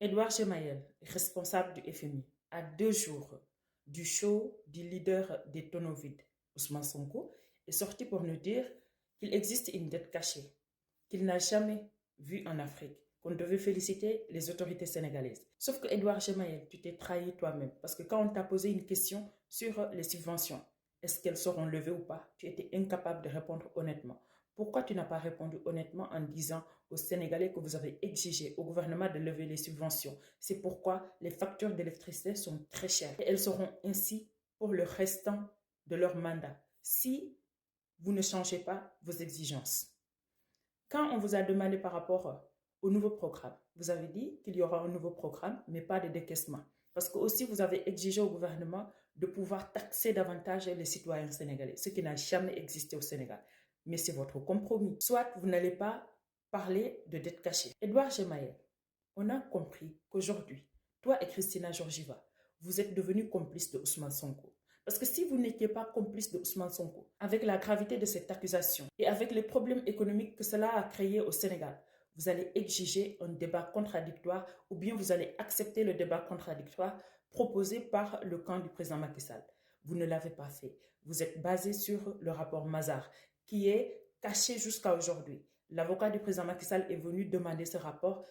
Edouard Gemayel, responsable du FMI, à 2 jours du show du leader des Tonovides, Ousmane Sonko, est sorti pour nous dire qu'il existe une dette cachée, qu'il n'a jamais vue en Afrique, qu'on devait féliciter les autorités sénégalaises. Sauf que Edouard Gemayel, tu t'es trahi toi-même, parce que quand on t'a posé une question sur les subventions, est-ce qu'elles seront levées ou pas, tu étais incapable de répondre honnêtement. Pourquoi tu n'as pas répondu honnêtement en disant aux Sénégalais que vous avez exigé au gouvernement de lever les subventions? C'est pourquoi les factures d'électricité sont très chères. Et elles seront ainsi pour le restant de leur mandat, si vous ne changez pas vos exigences. Quand on vous a demandé par rapport au nouveau programme, vous avez dit qu'il y aura un nouveau programme, mais pas de décaissement. Parce que aussi, vous avez exigé au gouvernement de pouvoir taxer davantage les citoyens sénégalais, ce qui n'a jamais existé au Sénégal. Mais c'est votre compromis. Soit vous n'allez pas parler de dette cachée. Edouard Gemayel, on a compris qu'aujourd'hui, toi et Christina Georgieva, vous êtes devenus complices de Ousmane Sonko. Parce que si vous n'étiez pas complice de Ousmane Sonko, avec la gravité de cette accusation et avec les problèmes économiques que cela a créé au Sénégal, vous allez exiger un débat contradictoire ou bien vous allez accepter le débat contradictoire proposé par le camp du président Macky Sall. Vous ne l'avez pas fait. Vous êtes basé sur le rapport Mazars qui est caché jusqu'à aujourd'hui. L'avocat du président Macky Sall est venu demander ce rapport.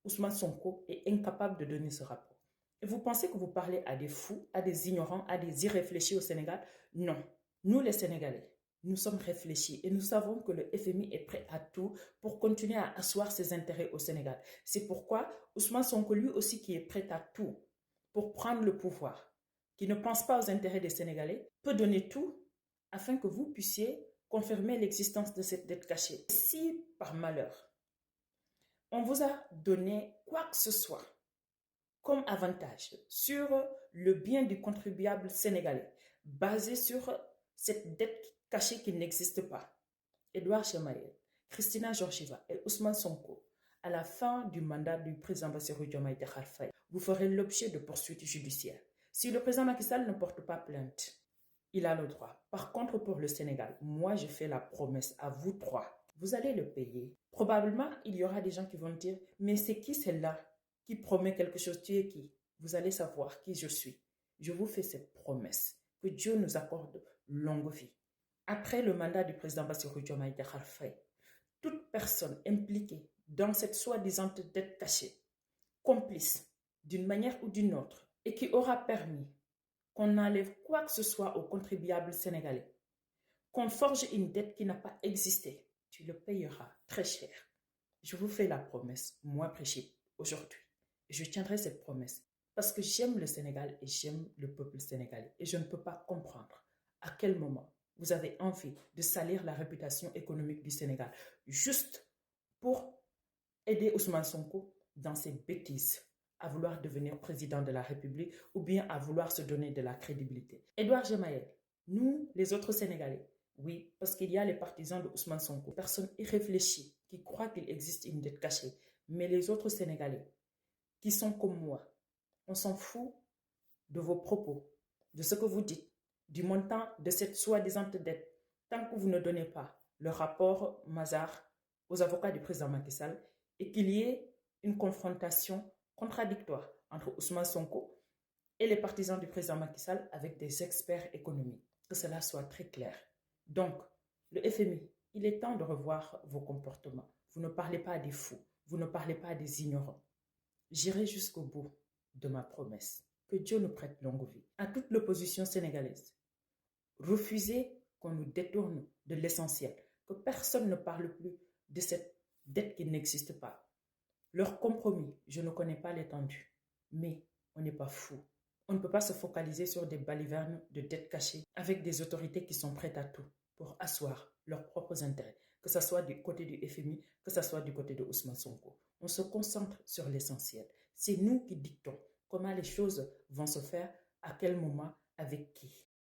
Ousmane Sonko est incapable de donner ce rapport. Et vous pensez que vous parlez à des fous, à des ignorants, à des irréfléchis au Sénégal? Non. Nous, les Sénégalais, nous sommes réfléchis et nous savons que le FMI est prêt à tout pour continuer à asseoir ses intérêts au Sénégal. C'est pourquoi Ousmane Sonko, lui aussi, qui est prêt à tout pour prendre le pouvoir, qui ne pense pas aux intérêts des Sénégalais, peut donner tout afin que vous puissiez confirmer l'existence de cette dette cachée. Si, par malheur, on vous a donné quoi que ce soit comme avantage sur le bien du contribuable sénégalais, basé sur cette dette cachée qui n'existe pas, Edouard Gemayel, Christina Georgieva et Ousmane Sonko, à la fin du mandat du président Bassirou Diomaye Diakhar Faye, vous ferez l'objet de poursuites judiciaires. Si le président Macky Sall ne porte pas plainte, il a le droit. Par contre, pour le Sénégal, moi, je fais la promesse à vous trois. Vous allez le payer. Probablement, il y aura des gens qui vont dire, mais c'est qui celle-là qui promet quelque chose? Tu es qui? Vous allez savoir qui je suis. Je vous fais cette promesse. Que Dieu nous accorde longue vie. Après le mandat du président Bassirou Diomaye Diakhar Faye, toute personne impliquée dans cette soi-disant dette cachée, complice d'une manière ou d'une autre, et qui aura permis qu'on enlève quoi que ce soit aux contribuables sénégalais, qu'on forge une dette qui n'a pas existé, tu le payeras très cher. Je vous fais la promesse, moi Brigitte, aujourd'hui. Je tiendrai cette promesse parce que j'aime le Sénégal et j'aime le peuple sénégalais. Et je ne peux pas comprendre à quel moment vous avez envie de salir la réputation économique du Sénégal juste pour aider Ousmane Sonko dans ses bêtises, à vouloir devenir président de la République ou bien à vouloir se donner de la crédibilité. Edouard Gemayel, nous, les autres Sénégalais, oui, parce qu'il y a les partisans de Ousmane Sonko, personnes irréfléchies qui croient qu'il existe une dette cachée, mais les autres Sénégalais qui sont comme moi, on s'en fout de vos propos, de ce que vous dites, du montant de cette soi-disant dette, tant que vous ne donnez pas le rapport Mazars aux avocats du président Macky Sall et qu'il y ait une confrontation contradictoire entre Ousmane Sonko et les partisans du président Macky Sall avec des experts économiques. Que cela soit très clair. Donc, le FMI, il est temps de revoir vos comportements. Vous ne parlez pas à des fous, vous ne parlez pas à des ignorants. J'irai jusqu'au bout de ma promesse. Que Dieu nous prête longue vie. À toute l'opposition sénégalaise, refusez qu'on nous détourne de l'essentiel, que personne ne parle plus de cette dette qui n'existe pas. Leur compromis, je ne connais pas l'étendue, mais on n'est pas fou. On ne peut pas se focaliser sur des balivernes de dettes cachées avec des autorités qui sont prêtes à tout pour asseoir leurs propres intérêts, que ce soit du côté du FMI, que ce soit du côté de Ousmane Sonko. On se concentre sur l'essentiel. C'est nous qui dictons comment les choses vont se faire, à quel moment, avec qui.